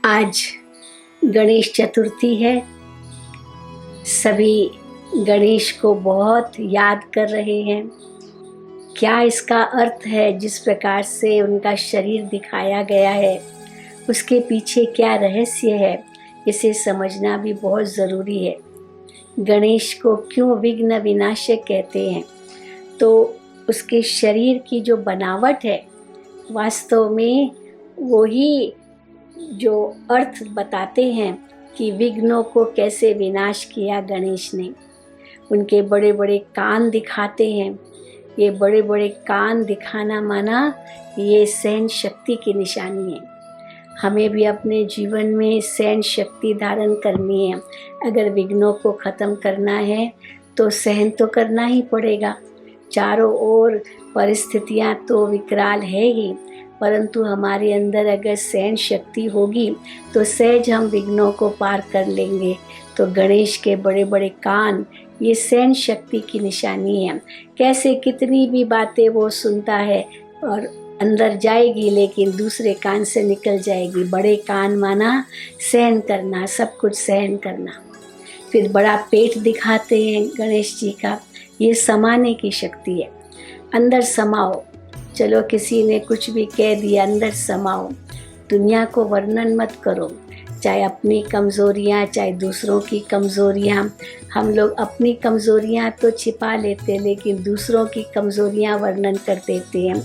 आज गणेश चतुर्थी है। सभी गणेश को बहुत याद कर रहे हैं। क्या इसका अर्थ है? जिस प्रकार से उनका शरीर दिखाया गया है, उसके पीछे क्या रहस्य है, इसे समझना भी बहुत ज़रूरी है। गणेश को क्यों विघ्न विनाशक कहते हैं? तो उसके शरीर की जो बनावट है, वास्तव में वही जो अर्थ बताते हैं कि विघ्नों को कैसे विनाश किया गणेश ने। उनके बड़े बड़े कान दिखाते हैं। ये बड़े बड़े कान दिखाना माना ये सहन शक्ति की निशानी है। हमें भी अपने जीवन में सहन शक्ति धारण करनी है। अगर विघ्नों को ख़त्म करना है तो सहन तो करना ही पड़ेगा। चारों ओर परिस्थितियां तो विकराल है ही, परंतु हमारे अंदर अगर सहन शक्ति होगी तो सहज हम विघ्नों को पार कर लेंगे। तो गणेश के बड़े बड़े कान ये सहन शक्ति की निशानी है। कैसे कितनी भी बातें वो सुनता है और अंदर जाएगी, लेकिन दूसरे कान से निकल जाएगी। बड़े कान माना सहन करना, सब कुछ सहन करना। फिर बड़ा पेट दिखाते हैं गणेश जी का, ये समाने की शक्ति है। अंदर समाओ। चलो किसी ने कुछ भी कह दिया, अंदर समाओ। दुनिया को वर्णन मत करो, चाहे अपनी कमज़ोरियाँ चाहे दूसरों की कमज़ोरियाँ। हम लोग अपनी कमज़ोरियाँ तो छिपा लेते हैं, लेकिन दूसरों की कमज़ोरियाँ वर्णन कर देते हैं।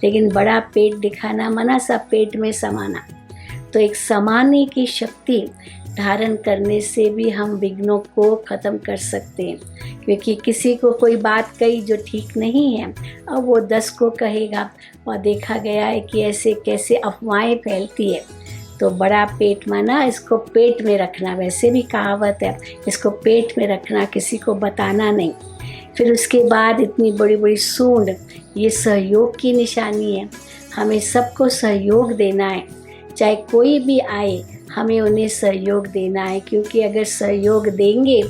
लेकिन बड़ा पेट दिखाना माना सब पेट में समाना। तो एक समाने की शक्ति धारण करने से भी हम विघ्नों को ख़त्म कर सकते हैं। क्योंकि किसी को कोई बात कही जो ठीक नहीं है, अब वो 10 को कहेगा। और देखा गया है कि ऐसे कैसे अफवाहें फैलती है। तो बड़ा पेट माना इसको पेट में रखना, वैसे भी कहावत है, इसको पेट में रखना, किसी को बताना नहीं। फिर उसके बाद इतनी बड़ी बड़ी सूंड, ये सहयोग की निशानी है। हमें सबको सहयोग देना है, चाहे कोई भी आए, हमें उन्हें सहयोग देना है। क्योंकि अगर सहयोग देंगे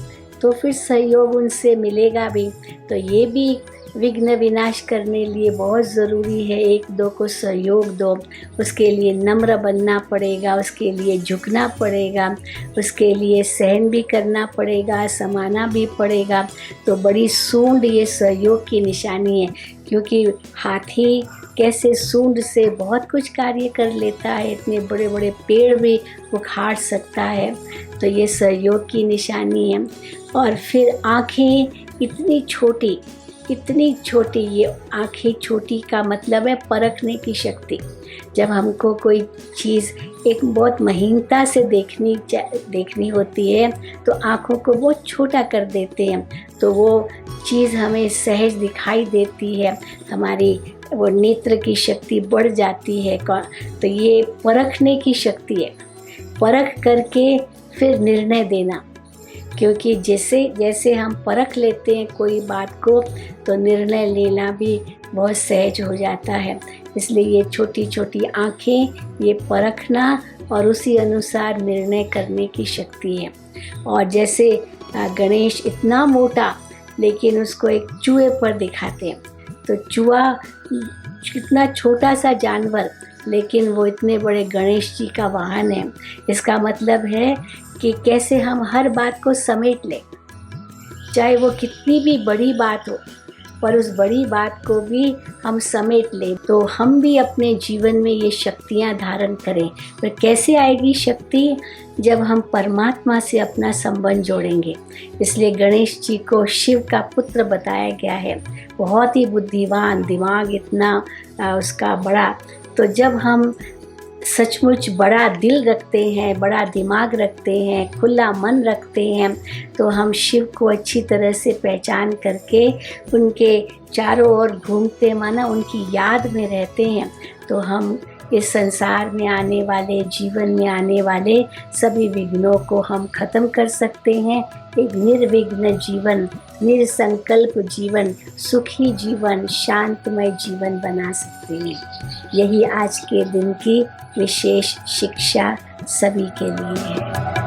तो फिर सहयोग उनसे मिलेगा भी। तो ये भी विघ्न विनाश करने लिए बहुत ज़रूरी है। एक दो को सहयोग दो, उसके लिए नम्र बनना पड़ेगा, उसके लिए झुकना पड़ेगा, उसके लिए सहन भी करना पड़ेगा, समाना भी पड़ेगा। तो बड़ी सूंड ये सहयोग की निशानी है। क्योंकि हाथी कैसे सूंड से बहुत कुछ कार्य कर लेता है, इतने बड़े बड़े पेड़ भी उखाड़ सकता है। तो ये सहयोग की निशानी है। और फिर आँखें इतनी छोटी, ये आँखें छोटी का मतलब है परखने की शक्ति। जब हमको कोई चीज़ एक बहुत महीनता से देखनी होती है तो आँखों को बहुत छोटा कर देते हैं, तो वो चीज़ हमें सहज दिखाई देती है। हमारी वो नेत्र की शक्ति बढ़ जाती है। तो ये परखने की शक्ति है। परख करके फिर निर्णय देना। क्योंकि जैसे हम परख लेते हैं कोई बात को, तो निर्णय लेना भी बहुत सहज हो जाता है। इसलिए ये छोटी छोटी आँखें, ये परखना और उसी अनुसार निर्णय करने की शक्ति है। और जैसे गणेश इतना मोटा, लेकिन उसको एक चूहे पर दिखाते हैं। तो चूहा कितना छोटा सा जानवर, लेकिन वो इतने बड़े गणेश जी का वाहन है। इसका मतलब है कि कैसे हम हर बात को समेट लें, चाहे वो कितनी भी बड़ी बात हो, पर उस बड़ी बात को भी हम समेट लें। तो हम भी अपने जीवन में ये शक्तियाँ धारण करें। पर कैसे आएगी शक्ति? जब हम परमात्मा से अपना संबंध जोड़ेंगे। इसलिए गणेश जी को शिव का पुत्र बताया गया है। बहुत ही बुद्धिमान, दिमाग इतना उसका बड़ा। तो जब हम सचमुच बड़ा दिल रखते हैं, बड़ा दिमाग रखते हैं, खुला मन रखते हैं, तो हम शिव को अच्छी तरह से पहचान करके उनके चारों ओर घूमते माना उनकी याद में रहते हैं। तो हम इस संसार में आने वाले, जीवन में आने वाले सभी विघ्नों को हम ख़त्म कर सकते हैं। एक निर्विघ्न जीवन, निरसंकल्प जीवन, सुखी जीवन, शांतमय जीवन बना सकते हैं। यही आज के दिन की विशेष शिक्षा सभी के लिए है।